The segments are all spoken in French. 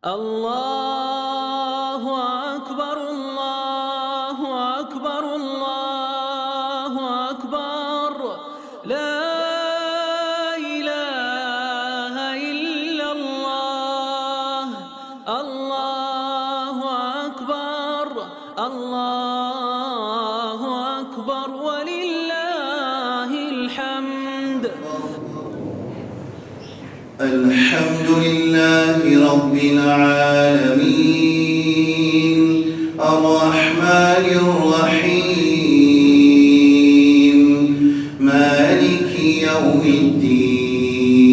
الله أكبر الله أكبر الله أكبر لا إله إلا الله الله أكبر الله أكبر ولله الحمد. الحمد لله رب العالمين الرحمن الرحيم مالك يوم الدين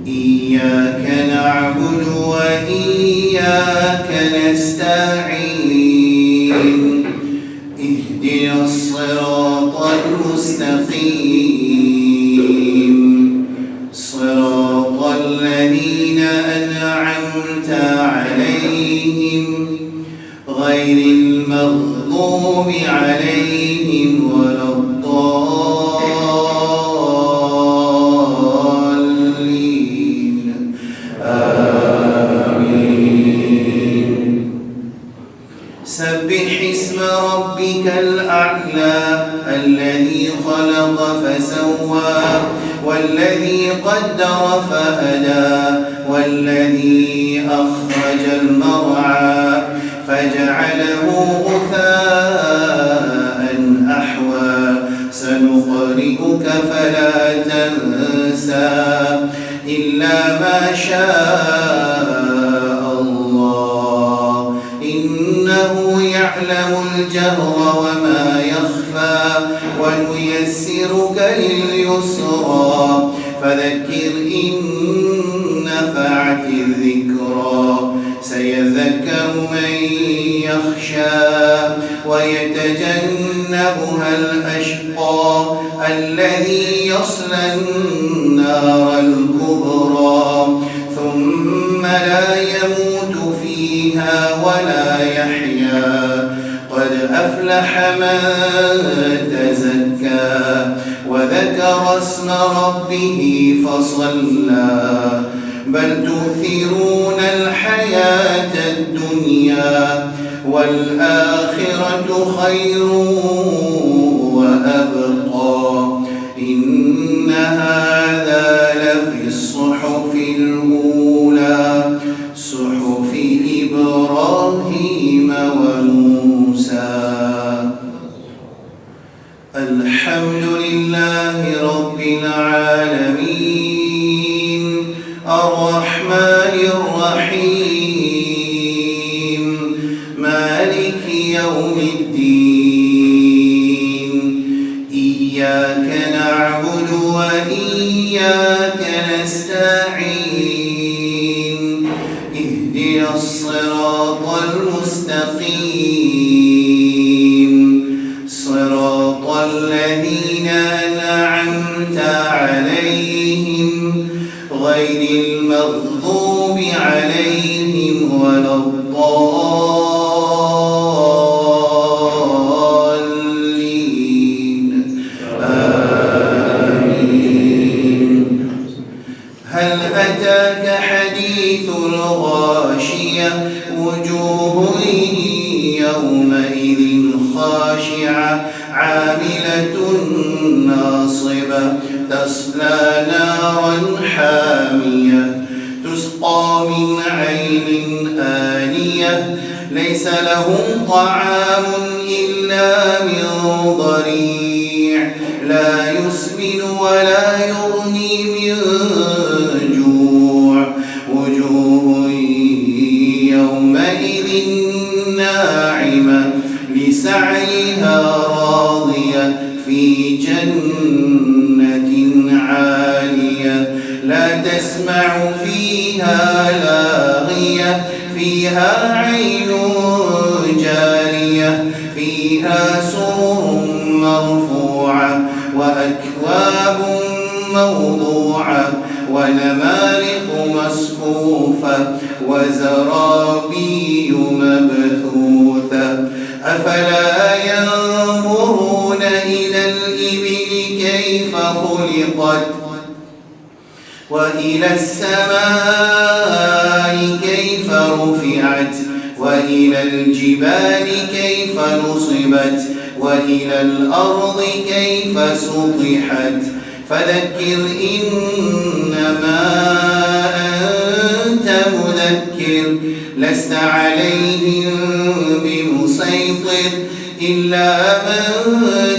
إياك نعبد وإياك نستعين اهدنا الصراط المستقيم صراط الذين أنعمت عليهم غير المغضوب عليهم ولا الضالين آمين. سبح اسم ربك الأعلى الذي خلق فسوى والذي قدر فهدى والذي أخرج المرعى فجعله غثاء أحوى سنقرئك فلا تنسى إلا ما شاء الله إنه يعلم الجهر وما يخفى ونيسرك لليسرى فذكر إن نفعت الذكرى سيذكر من يخشى ويتجنبها الأشقى الذي يصلى النار الكبرى ثم لا يموت فيها ولا يحيا قد أفلح من تزكى وذكر اسم ربه فصلى بل تؤثرون الحياة الدنيا والآخرة خير وأبقى إن هذا لفي الصحف الأولى صحف إبراهيم وموسى. الحمد لله رب العالمين الرحمن الرحيم مالك يوم الدين إياك نعبد وإياك نستعين اهدنا الصراط المستقيم صراط الذين أنعمت عليهم غير المغضوب عليهم ولا الضالين آمين. هل أتاك حديث الغاشية وجوه يومئذ خاشعة عاملة ناصبة تصلى نارا حامية تسقى من عين آنية ليس لهم طعام إلا من ضريع لا يسمن ولا يغني من جوع وجوه يومئذ ناعمة لسعيها راضية في جنة عالية لا تسمع فيها لاغية فيها عين جارية فيها سرر مرفوعة وأكواب موضوعة ونمارق مصفوفة وزرابي مبثوثة أفلا ينظرون إلى الإبل كيف خلقت وإلى السماء وإلى الجبال كيف نصبت وإلى الأرض كيف سطحت فذكر إنما أنت مذكر لست عليهم بمسيطر إلا من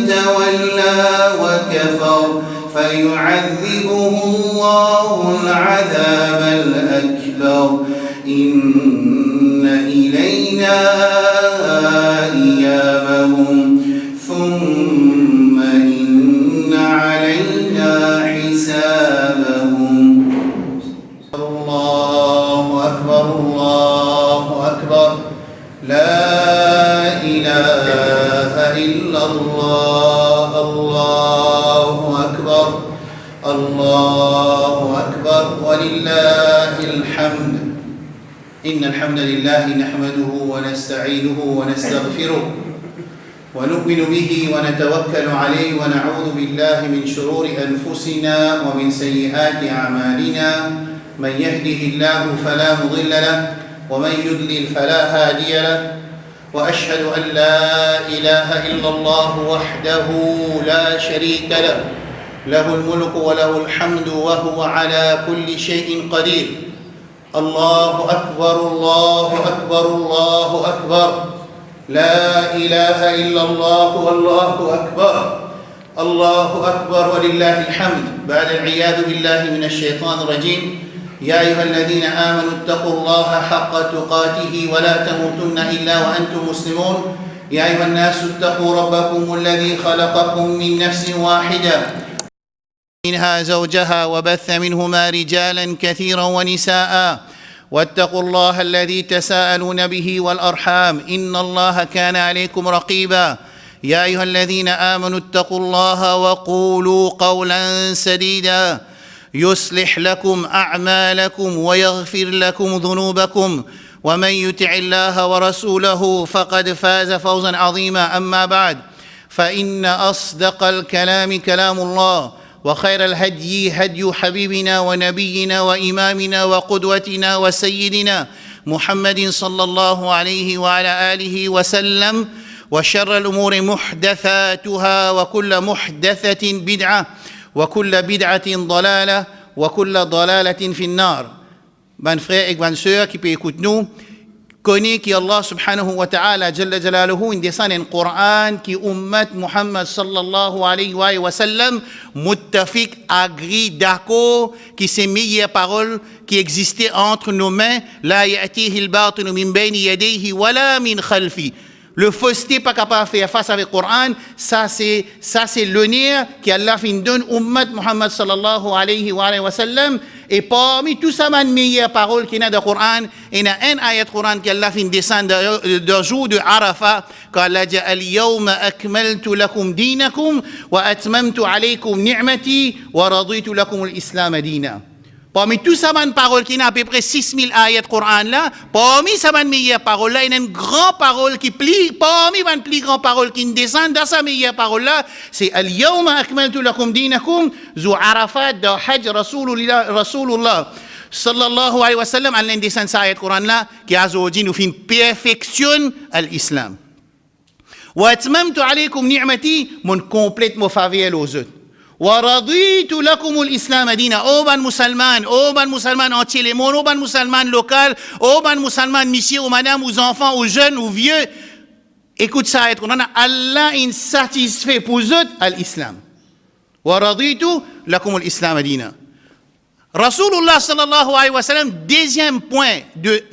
تولى وكفر فيعذبه الله العذاب الأكبر إن إلينا إيابهم ثم إن علينا حسابهم. الله أكبر الله أكبر لا إله إلا الله الله أكبر الله أكبر ولله الحمد. إن الحمد لله نحمده ونستعينه ونستغفره ونؤمن به ونتوكل عليه ونعوذ بالله من شرور أنفسنا ومن سيئات أعمالنا من يهده الله فلا مضل له ومن يضلل فلا هادي له وأشهد أن لا إله إلا الله وحده لا شريك له له الملك وله الحمد وهو على كل شيء قدير. الله أكبر الله أكبر الله أكبر لا إله إلا الله والله أكبر الله أكبر ولله الحمد. بعد العياذ بالله من الشيطان الرجيم. يا أيها الذين آمنوا اتقوا الله حق تقاته ولا تموتن إلا وأنتم مسلمون. يا أيها الناس اتقوا ربكم الذي خلقكم من نفس واحدة منها زوجها وبث منهما رجالا كثيرا ونساء واتقوا الله الذي تساءلون به والأرحام إن الله كان عليكم رقيبا. يا أيها الذين آمنوا اتقوا الله وقولوا قولا سديدا يصلح لكم أعمالكم ويغفر لكم ذنوبكم ومن يطع الله ورسوله فقد فاز فوزا عظيما. أما بعد فإن أصدق الكلام كلام الله وخير الهدي هدي حبيبنا ونبينا وإمامنا وقدوتنا وسيدنا محمد صلى الله عليه وعلى آله وسلم وشر الأمور محدثاتها وكل محدثة بدعة وكل بدعة ضلالة وكل ضلالة في النار. Mes frères et bonnes sœurs qui peuvent écouter nous, connaît qu'Allah subhanahu wa ta'ala jalla jalaluhu in descend un Coran qui ummat Muhammad sallallahu alayhi wa sallam muttafiq agri d'accord qui c'est meilleure parole qui existait entre nos mains la ya'tihi al-batil min bayni yadayhi wala min khalfi. Le fausseté pas capable de faire face avec le Coran, ça c'est l'honneur qu'Allah donne ummat Muhammad sallallahu alayhi wa sallam. Et parmi tout ça, les meilleures paroles qu'il y a dans le Coran, il y a un ayat Coran qu'Allah descend le jour de Arafat, quand Allah dit Al-yawma akmaltu lakum dinakum wa atmamtu alaykum ni'mati wa raditu lakum al-islam dina. Parmi tout ça, les paroles qu'il y a à peu près 6000 ayats Coran là, parmi ça, les meilleures paroles là, il y a une grande parole qui plie, parmi les plus grandes paroles qui descendent dans sa meilleure parole là, c'est Al-yawma akmaltu lakum dinakum, zu Arafat de Hajj Rasulullah sallallahu alayhi wa sallam, Allah descend sa ayat Coran là, qui a dit nous fin perfection l'islam. Wa atmamtu alaykum ni'mati, mon complète mon faveur aux autres. وَرَضِيتُ لَكُمُ الْإِسْلَامَ دِينًا. Oh ban musulman entier, les mots, oh ban musulman local, oh ban musulman monsieur, ou madame, aux enfants, aux jeunes, aux vieux. Écoute ça, Allah est satisfait pour eux à l'islam. وَرَضِيتُ لَكُمُ الْإِسْلَامَ دِينًا. Rasulullah sallallahu alayhi wa sallam, deuxième point de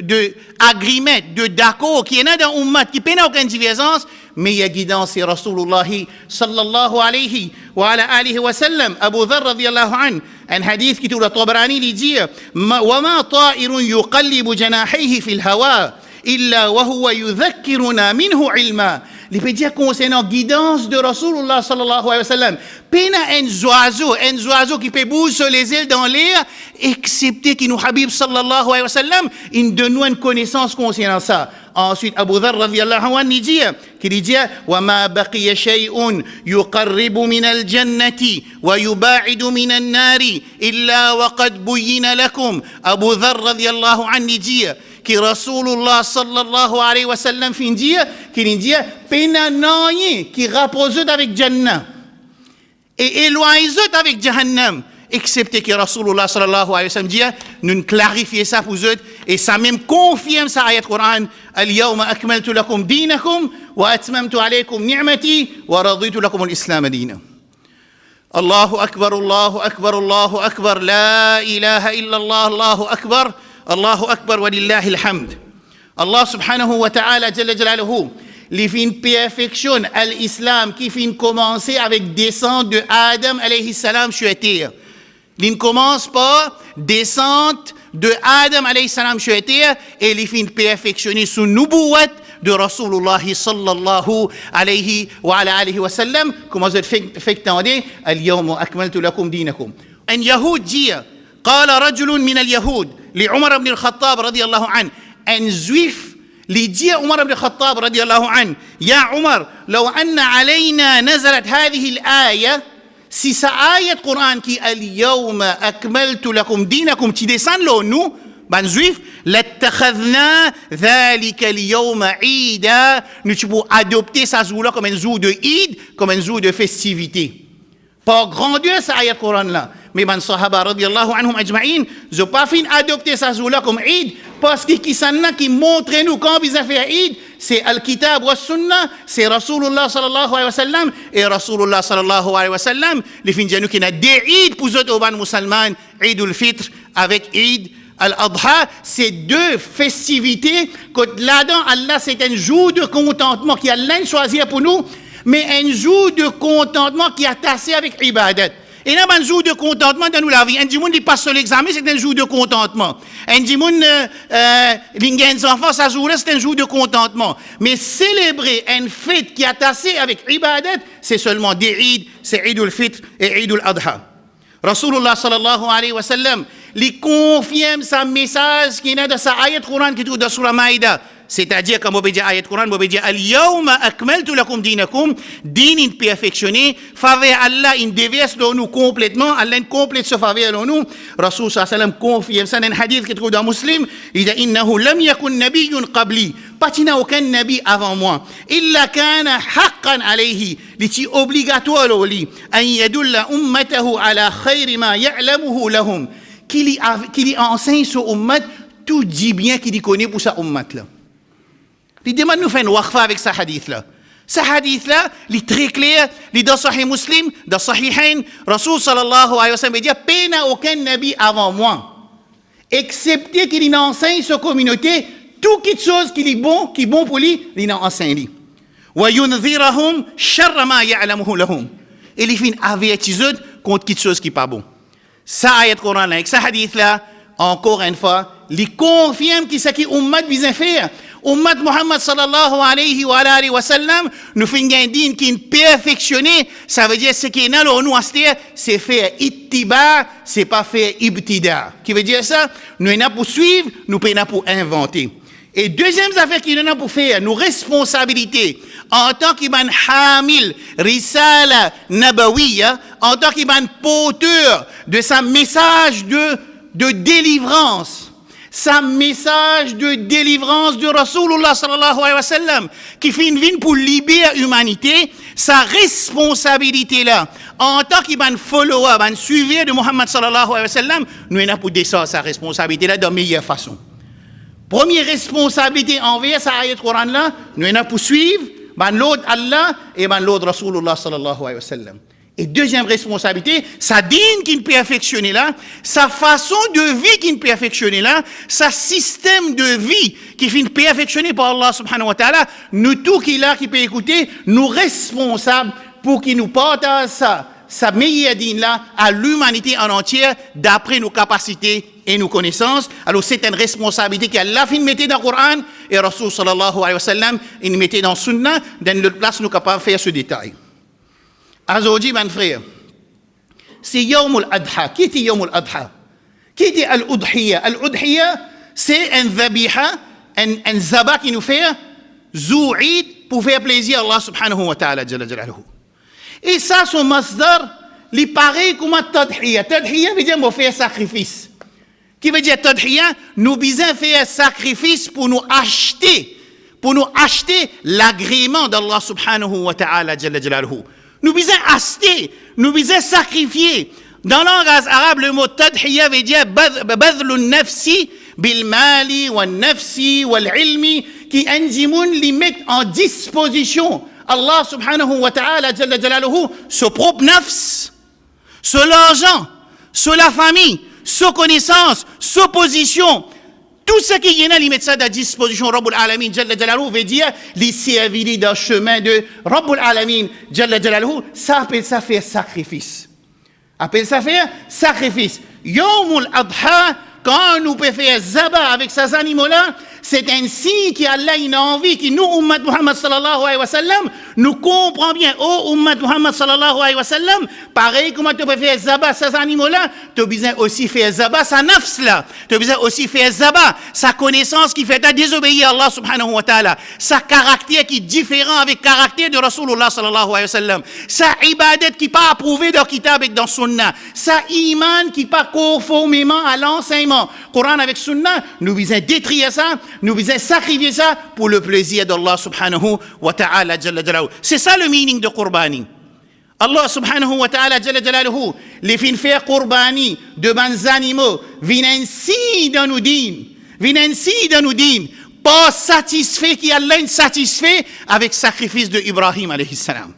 agreement, de d'accord, qui est dans l'ummat, qui n'a aucune divergence, mais il y a guidance, c'est Rasulullah sallallahu alayhi wa alihi wa sallam. Abu Dharr radiyallahu anhu, un hadith qui tout le Tabrani lui dit وَمَا طَائِرٌ يُقَلِّبُ جَنَاحَيْهِ فِي الْهَوَىٰ إِلَّا وَهُوَ يُذَكِّرُنَا مِنْهُ عِلْمًا. Il peut dire concernant guidance de Rasulullah sallallahu alayhi wa sallam. Pena un oiseau qui peut bouger sur les ailes dans l'air, excepté qui nous Habib sallallahu alayhi wa sallam, il donne nous une connaissance concernant ça. Ensuite, Abu Dharr radiyallahu anhu dit وَمَا بَقِيَ شَيْءٌ يُقَرِّبُ مِنَ الْجَنَّةِ وَيُبَاعِدُ مِنَ النَّارِ إِلَّا وَقَدْ بُيِّنَ لَكُمْ. Abu Dharr radiyallahu anhu dit que Rasulullah sallallahu alayhi wa sallam fin dire, qu'il dit, pena noye qui repose avec Jannah et éloigne avec Jahannam, excepté que Rasulullah sallallahu alayhi wa sallam dit, nous clarifions ça pour eux, et ça même confirme ça ayat Coran, al-yawma akmaltu lakum dinakum, wa atmamtu alaykum ni'mati, wa raditu lakum al-islam dina. Allahu akbar, Allahu akbar, Allahu akbar, la ilaha illallah, Allahu akbar, wa lillahi alhamd. Allah subhanahu wa ta'ala, jalla jalaluhu, les fins perfection à l'islam qui fin commencer avec descente de Adam alayhi salam sur terre. Il ne commence pas descente de Adam alayhi salam sur terre et les fin perfectionner sous nubuwat de Rasulullah sallallahu alayhi wa ala alihi wa sallam. Comment vous faites entendre al-yawma akmaltu lakum dinakum. Un Yahoud dit, قال رجل من اليهود لعمر بن الخطاب رضي الله عنه, un juif li dit à Umar ibn Khattab radiallahu anhu, Ya Umar, لو أن علينا نزلت هذه الآية, si sa ayat Quran qui اليوم أكملت لكم دينكم qui descend là nous, ban juif, لاتخذنا ذلك اليوم عيدا, nous pouvons adopter ça jour-là comme un jour de Eid, comme un jour de festivité. Par grandeur sa ayat Quran là. Mais ban sahaba radiallahu anhum ajma'in, je pas fin adopter ça jour-là comme Eid, parce que qui s'en a qui montre nous quand vous avez fait Eid, c'est Al-Kitab wa Sunnah, c'est Rasulullah sallallahu alayhi wa sallam, et Rasulullah sallallahu alayhi wa sallam, les fins de nous qui n'a des Eid pour eux au ban musulman, Eid al-Fitr avec Eid al-Adha, c'est deux festivités que là-dedans, Allah c'est un jour de contentement qui Allah choisi pour nous, mais un jour de contentement qui est attaché avec ibadat. Et là, un jour de contentement dans nous la vie. Un jour qui passe sur l'examen, c'est un jour de contentement. Un jour les enfants, ça jour-là, c'est un jour de contentement. Mais célébrer une fête qui est attaché avec ibadat, c'est seulement des Eid, c'est Eid al-Fitr et Eid al-Adha. Rasulullah sallallahu alayhi wa sallam, il confirme sa message qui est dans sa ayat Quran qui est dans Surah Maïda. C'est-à-dire, comme on peut dire ayat Quran, on peut dire al-yawma akmaltu lakum dinakum, din in perfectionné, faveur Allah in déverse dans nous complètement, Allah complète ce faveur dans nous. Rasul sallallahu alayhi wa sallam confirme ça dans un hadith qui est trouvé dans Muslim, il dit innahu lam yakun nabiyyun qabli, pas il n'y a aucun nabi avant moi, illa kana haqqan alayhi, l'est obligatoire lui, an yadulla ummatahu ala khayri ma ya'lamuhu lahum, qu'il enseigne sur ummat tout dit bien qu'il connaît pour sa ummat là. Il demande nous faire une waqfa avec ce hadith-là. Ce hadith-là, il est très clair, il est dans Sahih Muslim, dans Sahihain, Rasul sallallahu alayhi wa sallam dit, il n'y a aucun nabi avant moi, excepté qu'il enseigne sa communauté, tout quelque chose qui est bon pour lui, il enseigne. Wa yunzirahum sharra ma ya'lamuhu lahum. Et il fait avertir contre quelque chose qui n'est pas bon. Ça ayat Coran là, avec ce hadith-là, encore une fois, il confirme que ce qui ummat besoin faire. Ummat Muhammad sallallahu alayhi wa sallam, nous faisons un din qui est perfectionné, ça veut dire ce qui est dans nous, c'est faire ittiba, c'est pas faire ibtida. Qui veut dire ça? Nous sommes pour suivre, nous sommes pour inventer. Et deuxième affaire qu'il y a pour faire, nos responsabilités, en tant qu'Ibn Hamil, Risala Nabawiya, en tant qu'Ibn porteur de sa message de délivrance, sa message de délivrance de Rasulullah sallallahu alayhi wa sallam, qui fait une vie pour libérer l'humanité, sa responsabilité là, en tant qu'Ibn follower, un suiveur de Muhammad sallallahu alayhi wa sallam, nous sommes pour descendre sa responsabilité là de la meilleure façon. Première responsabilité envers sa ayat Coran là, nous sommes pour suivre, l'autre Allah et l'autre Rasulullah sallallahu alayhi wa sallam. Et deuxième responsabilité, sa dîne qui est perfectionné là, sa façon de vie qui est perfectionnée là, sa système de vie qui est perfectionné par Allah subhanahu wa ta'ala, nous tous qui là, qui peut écouter, nous responsables pour qu'il nous partage sa meilleure dîne là à l'humanité en entière d'après nos capacités et nos connaissances. Alors c'est une responsabilité qu'Allah fin mettait dans le Coran et Rasul sallallahu alayhi wa sallam, il mettait dans Sunnah, dans notre place nous capables de faire ce détail. Aujourd'hui, mon frère, c'est Yawm al-Adha. Qui était Yawm al-Adha? Qui était al-Udhiya? Al-Udhiya, c'est un zabiha, un zaba qui nous fait zou'id pour faire plaisir à Allah subhanahu wa ta'ala. Et ça, son masdar, il paraît comme un tadhiya. Tadhiya veut dire faire sacrifice. Qui veut dire tadhiya, nous besoin faire un sacrifice pour nous acheter l'agrément d'Allah subhanahu wa ta'ala jalla jalaluhu. Nous besoin acheter, nous besoin sacrifier. Dans le langage arabe, le mot tadhiya veut dire badlun nafsi bil mali wal nafsi wal ilmi, qui indimun li mettre en disposition Allah subhanahu wa ta'ala jalla jalaluhu ce propre nafs, ce l'argent, ce la famille, ce connaissance, ce position, tout ce qui est là, il met ça à disposition Rabbul Alamin jalla jalaluhu veut dire les servir dans le chemin de Rabbul Alamin jalla jalaluhu, ça appelle ça faire sacrifice. Appelle ça faire sacrifice. Yawmul Adha, quand nous pouvons faire zaba avec ces animaux-là, c'est un signe qu'Allah a envie, que nous, Ummat Muhammad sallallahu alayhi wa sallam, nous comprenons bien, oh Ummat Muhammad sallallahu alayhi wa sallam, pareil comment tu peux faire zaba ces animaux-là, tu as besoin aussi faire zaba sa nafs là, tu as besoin aussi faire zaba sa connaissance qui fait à désobéir à Allah subhanahu wa ta'ala, sa caractère qui est différent avec le caractère de Rasulullah sallallahu alayhi wa sallam, sa ibadat qui n'est pas approuvée dans le kitab et dans le sunnah, sa iman qui n'est pas conformément à l'enseignement, Coran avec sunnah, nous besoin détruire ça, nous devons sacrifier ça pour le plaisir d'Allah subhanahu wa ta'ala jalla jalaluhu. C'est ça le meaning de Qurbani. Allah subhanahu wa ta'ala jalla jalaluhu, les fins faire Qurbani de bons animaux, viennent ainsi dans nos dînes, pas satisfait qui Allah satisfait avec le sacrifice de Ibrahim alayhi salam.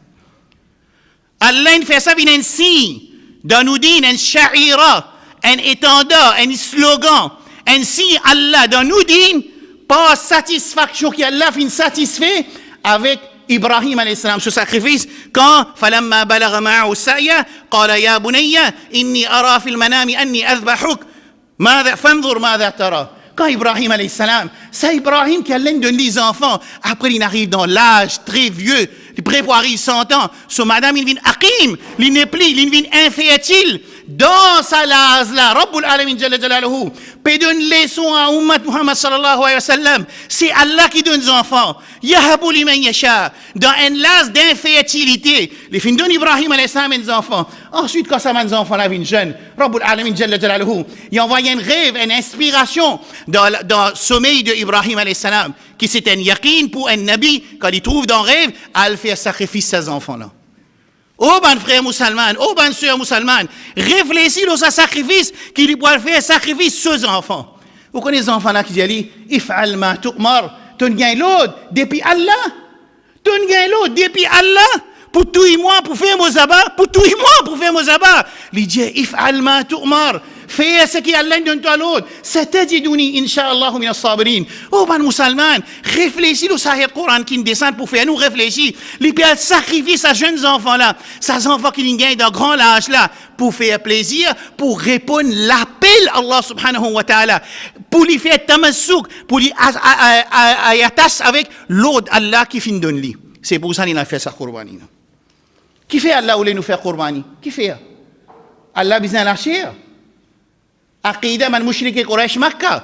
Allah fait ça, viennent ainsi dans nos dînes, un sha'ira, un étendard, un slogan, ainsi Allah dans nos dînes, pas satisfaction qui Allah fin satisfait avec Ibrahim alayhi salam ce sacrifice quand falamma balagha ma'ahu as-sa'ya qala ya bunayya inni ara fil manami anni adhbahuk madha fanzur madha tara. Quand Ibrahim alayhi salam, c'est Ibrahim qui allait donner les enfants, après il arrive dans l'âge très vieux, il prépare 100 ans, ce madame il vient aqim, il n'est plus, il vient infertile. Dans sa lase là, Rabbul Alamin jalla jalaluhu, peut donner leçon à Ummat Muhammad sallallahu alayhi wa sallam. C'est Allah qui donne des enfants. Yahabu liman yasha. Dans un lase d'infertilité, les fins donnent Ibrahim alayhi salam des enfants. Ensuite, quand ça des enfants là viennent jeunes, Rabbul Alamin jalla jalaluhu, il envoie un rêve, une inspiration dans le sommeil de Ibrahim alayhi salam, qui c'est un yaqin pour un nabi, quand il trouve dans le rêve, à faire sacrifice ses enfants là. Oh ben frère musulman, oh ben sœur musulmane, réfléchis à ce sacrifice qu'il doit faire sacrifice aux enfants. Vous connaissez les enfants là qui disent if'al ma tu'mar, tu gagnes l'autre depuis Allah. Tu gagnes l'autre depuis Allah pour tout et moi pour faire mozaba, Il dit if'al ma tu'mar. Fais ce qui Allah donne à l'autre. Satajiduni insha'Allah min as-sabirin. Oh ben musulman, réfléchis au Sahih Coran qui descend pour faire nous réfléchir. Les pères sacrifient ces jeunes enfants là, ces enfants qui gagnent dans grand âge là, pour faire plaisir, pour répondre l'appel Allah subhanahu wa ta'ala, pour lui faire tamassouk, pour lui attacher avec l'autre Allah qui fin donne lui. C'est pour ça qu'il a fait sa Qurbani. Qui fait Allah voulait nous faire Qurbani? Qui fait? Allah besoin la chair. Aqidah man mushriki Quraysh Makkah.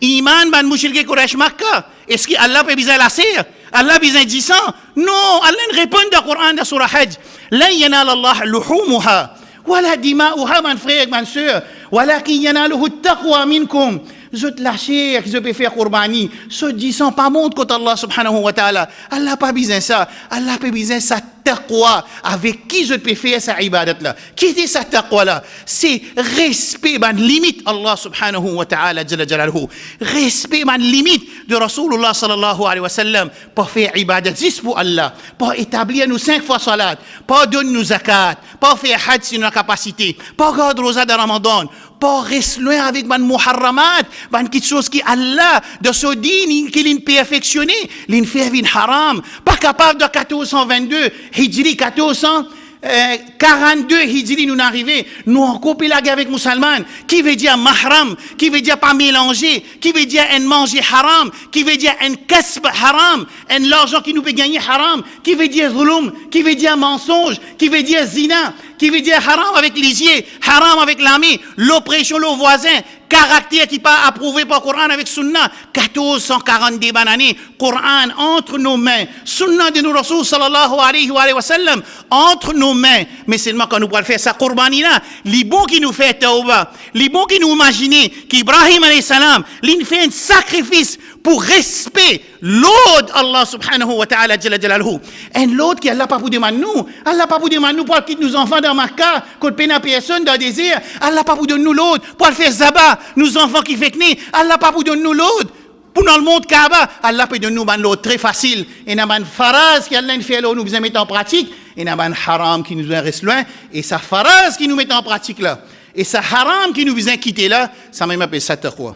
Iman man mushriki Quraysh Makkah. Est-ce que Allah peut besoin la serre? Allah besoin dit ça? Non, Allah ne répond dans le Coran dans surah Hajj. La yanal Allah luhumuha wala dima'uha man frère man sœur walakin yanaluhu at-taqwa minkum. Je te lâche, je peux faire Qurbani. Ce disant pas monte contre Allah subhanahu wa ta'ala. Allah pas besoin ça. Allah pas besoin sa taqwa. Avec qui je peux faire sa ibadat là? Qui est sa taqwa là? C'est respect, man limite Allah subhanahu wa ta'ala jalla jalaluhu. Respect, man limite de Rasulullah sallallahu alayhi wa sallam. Pour faire ibadat juste pour Allah. Pour établir nous 5 fois salat. Pour donner nous zakat. Pour faire hajj sur nos capacités. Pour garder rosa de Ramadan. Pas rester loin avec man muharramat, man quelque chose qui Allah de ce din qui l'in perfectionné, l'in fait vin haram, pas capable de 1422 hijri 1442 hijri nous arrivé, nous en copie la guerre avec musulman, qui veut dire mahram, qui veut dire pas mélanger, qui veut dire un manger haram, qui veut dire un kasb haram, un l'argent qui nous peut gagner haram, qui veut dire zulum, qui veut dire mensonge, qui veut dire zina, qui veut dire haram avec les yeux, haram avec l'ami, l'oppression, le voisin, caractère qui pas approuvé par Coran avec Sunna. 1442 années, Coran entre nos mains, Sunna de nos Rasul sallallahu alayhi wa sallam entre nos mains. Mais seulement quand nous pouvons faire ça, Qurbani là, les bons qui nous fait tauba, les bons qui nous imaginent qu'Ibrahim alayhi salam, il fait un sacrifice pour respect l'autre Allah subhanahu wa ta'ala jalla jalaluhu. Et l'autre qui Allah pas pour demander nous, Allah pas pour demander nous pour quitter nos enfants dans Makkah, qu'on peine à personne dans le désert, Allah pas pour donner nous l'autre, pour faire zabat, nos enfants qui fait que Allah pas pour donner nous l'autre. Pour dans le monde Kaaba, Allah peut donner nous l'autre très facile. Et n'a pas faraz qui Allah fait là, nous besoin mettre en pratique, et n'a pas haram qui nous reste loin, et sa faraz qui nous met en pratique là, et sa haram qui nous besoin quitter là, ça même appelle ça quoi.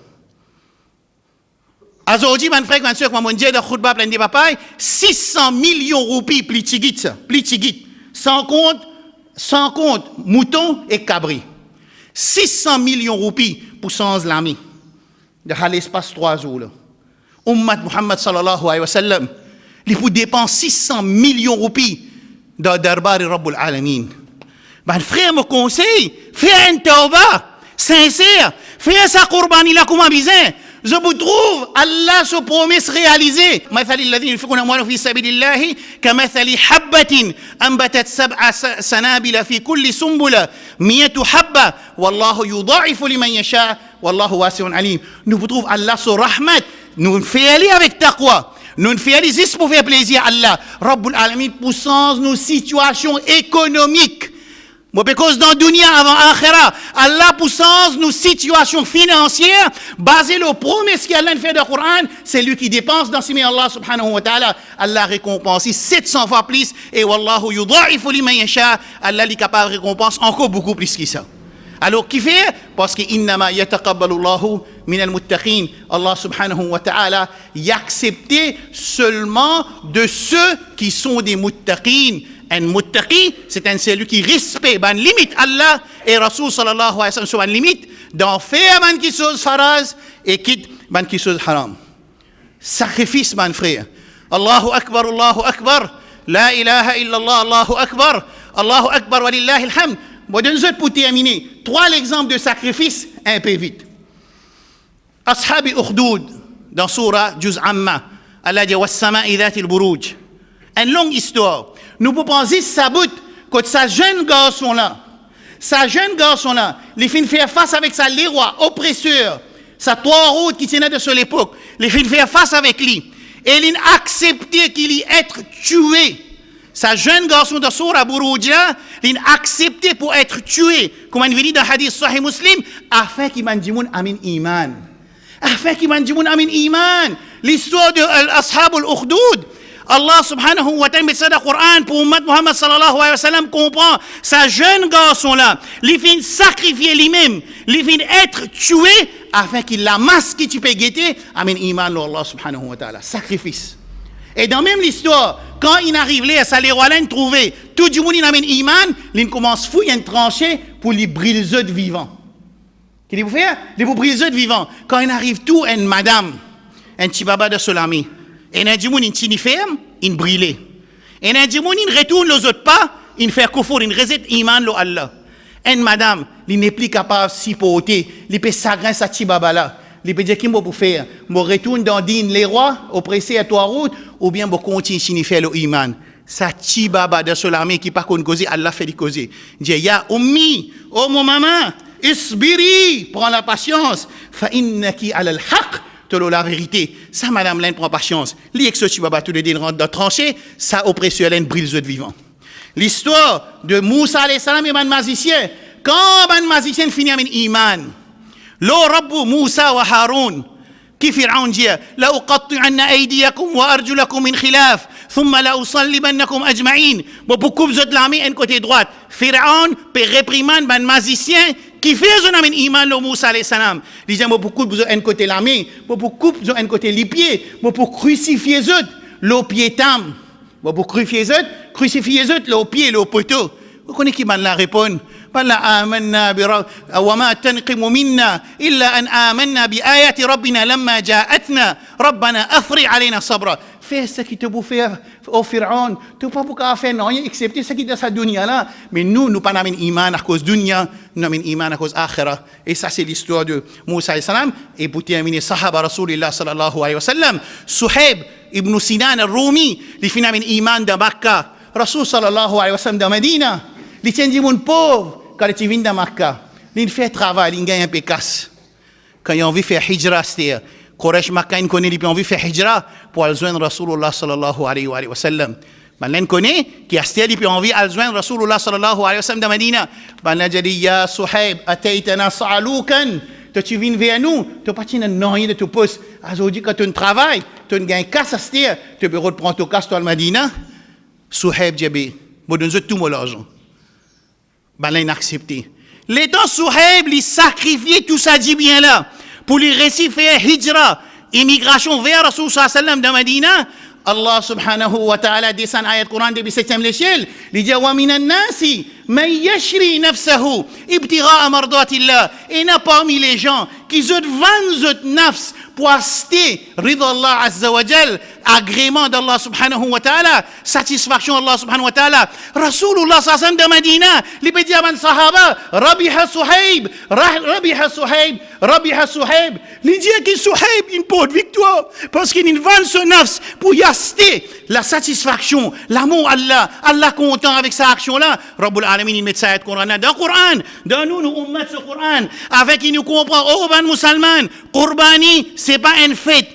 Aujourd'hui, mon frère, quand on m'a dit dans le khutbah plein de papaye, 600 millions de roupies, plus tigit, sans compte moutons et cabris. 600 millions de roupies pour 100 l'ami. Dans l'espace 3 jours. Là. Ummat Muhammad sallallahu alayhi wa sallam, il faut dépenser 600 millions de roupies dans le darbar Rabbul Alamin. Mon frère me conseille, fais un tauba, sincère, fais sa qurbani là comme un bizarre. Je vous trouve, Allah se promesse réalisée. مثل الذين ينفقون أموالهم في سبيل الله كمثل حبة أنبتت 7 سنابل في كل سنبلة 100 حبة والله يضاعف لمن يشاء والله واسع عليم. Nous vous trouve Allah sur rahmat. Nous faisons aller avec taqwa. Nous faisons aller juste pour faire plaisir à Allah. Rabbul Alamin poussant nos situations économiques. Parce que dans la dunya avant l'akhira, Allah poussance nos situations financières basées sur les promesses qu'Allah fait dans le Coran, c'est lui qui dépense dans ce Allah subhanahu wa ta'ala. Allah récompense 700 fois plus et wallahu yudha'ifu liman yasha. Allah est capable de récompenser encore beaucoup plus que ça. Alors qui fait? Parce que innama yataqabbalu Allahu min al-muttaqin. Allah subhanahu wa ta'ala y accepté seulement de ceux qui sont des muttaqin. Un muttaqi, c'est un celui qui respecte ban limite Allah et Rasul sallallahu alayhi wa sallam sur ban limite d'en faire ban qui chose faraz et quitte ban qui chose haram. Sacrifice ban frère. Allahu akbar, la ilaha illallah, Allahu akbar wa lillahi alhamd. Bon, de nous autres pour terminer, 3 exemples de sacrifice un peu vite. Ashab al-Ukhdud dans surah Juz Amma, Allah dit was-sama'i dhatil buruj. Une longue histoire. Nous pouvons penser ça bout que sa jeune garçon là, il finit faire face avec sa roi oppresseur, sa 3 routes qui tenaient de sur l'époque, il finit faire face avec lui. Et il a accepté qu'il y être tué. Sa jeune garçon de Surah Buruja, il a accepté pour être tué, comme on dit dans le hadith Sahih Muslim, afin qu'il m'a dit amin iman. L'histoire de l'Ashab al-Ukhdud. Allah subhanahu wa ta'ala met ça dans le Coran pour Ummat Muhammad sallallahu alayhi wa sallam comprend sa jeune garçon là, il finit sacrifier lui-même, il finit être tué afin qu'il la masse qui tu peux guetter, amin iman Allah subhanahu wa ta'ala, sacrifice. Et dans même l'histoire, quand il arrive là, ça les rois là trouver tout du monde amin iman, il commence à fouiller une tranchée pour lui brûler les œufs vivants. Qu'est-ce qu'il faut faire? Il faut brûler les œufs vivants. Quand il arrive tout, une madame, un petit baba de Solami. Et un dimoun in tini ferme, in brûlé. Et un dimoun in retourne les autres pas, in fait kufur, in reset iman lo Allah. Et madame, il n'est plus capable de supporter, il peut s'agresser sa tibaba là. Il peut dire qu'il faut faire. Je retourne dans din les rois, oppressé à 3 routes, ou bien je continue à faire le iman. Sa tibaba de Solami qui pas qu'on cause, Allah fait du cause. Il dit, ya ummi, oh mon maman, isbiri, prends la patience, fa innaki ala al-haq. La vérité, ça, madame, l'un prend patience. L'exotique va tout le dire dans tranchée, ça oppresseur l'un brille les autres vivants. L'histoire de Moussa alayhi salam et man magicien. Quand man magicien finit avec iman, lo rabbu Moussa wa Haroun, qui Fir'aun dit, la uqatti'anna aydiyakum wa arjulakum min khilaf, thumma la usallibannakum ajma'in. Bon, beaucoup vous êtes l'armée un côté droite. Fir'aun peut réprimander man magicien qui fait un amin iman le Moussa alayhi salam. Il dit, beaucoup besoin un côté l'armée, beaucoup besoin un côté les pieds, pour crucifier eux, le pied tam. Pour crucifier eux, le pied, le poteau. Vous connaissez qui m'a la réponse? بل آمنا وما تنقم منا إلا أن آمنا بآيات ربنا لما جاءتنا ربنا أفرغ علينا صبرا fais ce qui te peut faire au Pharaon. Tu n'as pas pour faire rien, excepté ce qui est dans sa dunya là. Mais nous pas n'avons iman à cause dunya, nous avons iman à cause akhira. Et ça, c'est l'histoire de Moussa alayhi salam. Et pour terminer, sahaba Rasulullah sallallahu alayhi wa sallam, Suhaib ibn Sinan al-Rumi, il fait un iman de Makkah. Rasul sallallahu alayhi wa sallam de Medina, il tient du monde pauvre quand il vient de Makkah. Il fait travail, il gagne un peu casse. Quand il a envie de faire hijra, c'est-à-dire, Quraysh Makkah, il connaît, il a envie de faire hijra pour aller joindre Rasulullah sallallahu alayhi wa sallam. Ben, connaît, qui a sté, il a envie de joindre Rasulullah sallallahu alayhi wa sallam de Medina. Ben, il a dit, Ya Suhaib, ataytana sa'aloukan. Tu viens vers nous, tu pas rien de tout poste. Aujourd'hui, quand tu travailles, tu gagnes casse à sté, tu peux reprendre ton casse, toi, à Medina. Suhaib dit, bon, nous avons tout mon argent. Ben, là, il a accepté. L'étant Suhaib, il sacrifiait tout ça dit bien là pour lui réussir faire hijra, immigration vers Rasul sallallahu alayhi wa sallam de Medina. Allah subhanahu wa ta'ala descend ayat Coran depuis 7e l'échelle. Il dit wa minan nasi man yashri nafsahu ibtigha'a mardatillah. Et n'a parmi les gens qui se vendent zot nafs pour acheter ridha Allah azza wa jal, agrément d'Allah subhanahu wa ta'ala, satisfaction d'Allah subhanahu wa ta'ala. Rasulullah sallallahu alayhi wa sallam de Medina, il peut dire à sahaba, rabiha Suhaib, rabiha Suhaib, rabiha Suhaib. Il dit que Suhaib, il porte victoire parce qu'il vend son nafs pour y acheter la satisfaction, l'amour Allah, Allah content avec sa action-là. Rabbul Alamin, il met ça dans le Coran, dans nous ummat ce Coran, avec il nous comprend, oh ben musulman, Qurbani, c'est pas une fête.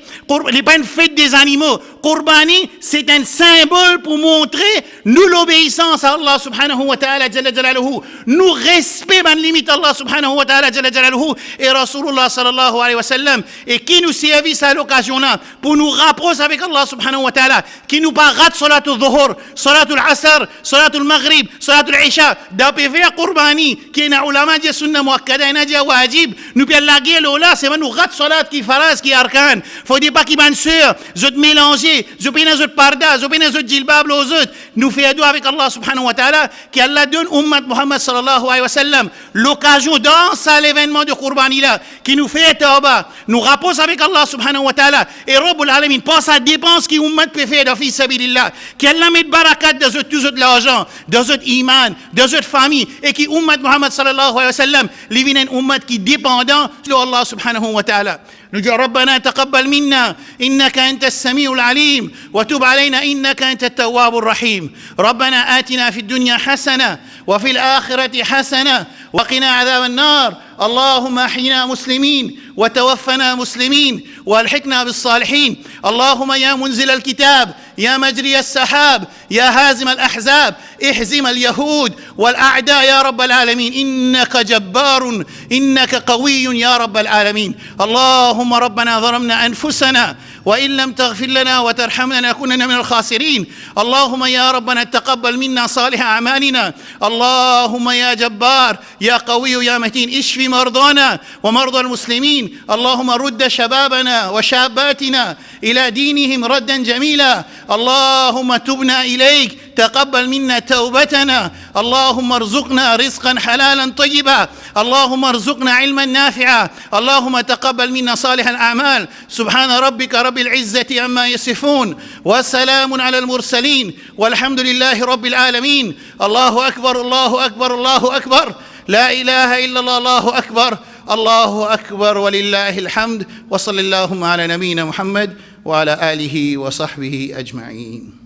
n'est pas une fête des animaux. Qurbani, c'est un symbole pour montrer nous l'obéissance à Allah subhanahu wa ta'ala jalla jalaluhu, nous respect ban limite Allah subhanahu wa ta'ala jalla jalaluhu et Rasulullah sallallahu alayhi wa sallam, et qui nous servit à l'occasion là pour nous rapprocher avec Allah subhanahu wa ta'ala, qui nous pas rate salatul dhuhr, salatul asr, salatul maghrib, salatul isha, d'appeler Qurbani qui est un ulama de sunna muakkada et de wajib, nous bien la gueule là, c'est nous rate salat qui faraz qui arkan, faut dire pas qui ban sœur, je te mélanger, je peux pas parda, je peux pas djilbab aux autres, nous fait doigt avec Allah subhanahu wa ta'ala, qui Allah donne ummat Muhammad sallallahu alayhi wa sallam l'occasion dans ça l'événement de Qurbani là, qui nous fait tauba, nous rapproche avec Allah subhanahu wa ta'ala, et Rabbul Alamin pense à dépense qui ummat peut faire dans fi sabilillah, qui Allah met barakat dans tout l'argent, dans notre iman, dans notre famille, et qui ummat Muhammad sallallahu alayhi wa sallam, livin un ummat qui dépendant de Allah subhanahu wa ta'ala. نجي ربنا تقبل منا إنك أنت السميع العليم وتب علينا إنك أنت التواب الرحيم ربنا آتنا في الدنيا حسنة وفي الآخرة حسنة وقنا عذاب النار اللهم احينا مسلمين وتوفنا مسلمين والحقنا بالصالحين اللهم يا منزل الكتاب يا مجري السحاب يا هازم الأحزاب اهزم اليهود والأعداء يا رب العالمين إنك جبار إنك قوي يا رب العالمين اللهم ربنا ظلمنا أنفسنا وإن لم تغفر لنا وترحمنا لنكونن من الخاسرين اللهم يا ربنا تقبل منا صالح أعمالنا اللهم يا جبار يا قوي يا متين اشف مرضانا ومرضى المسلمين اللهم رد شبابنا وشاباتنا إلى دينهم ردا جميلا اللهم تبنا إليك تقبل منا توبتنا اللهم ارزقنا رزقا حلالا طيبا اللهم ارزقنا علما نافعا اللهم تقبل منا صالح الأعمال سبحان ربك رب العزة عما يصفون وسلام على المرسلين والحمد لله رب العالمين الله أكبر الله أكبر الله أكبر لا إله إلا الله الله أكبر الله أكبر ولله الحمد وصلى اللهم على نبينا محمد وعلى آله وصحبه أجمعين.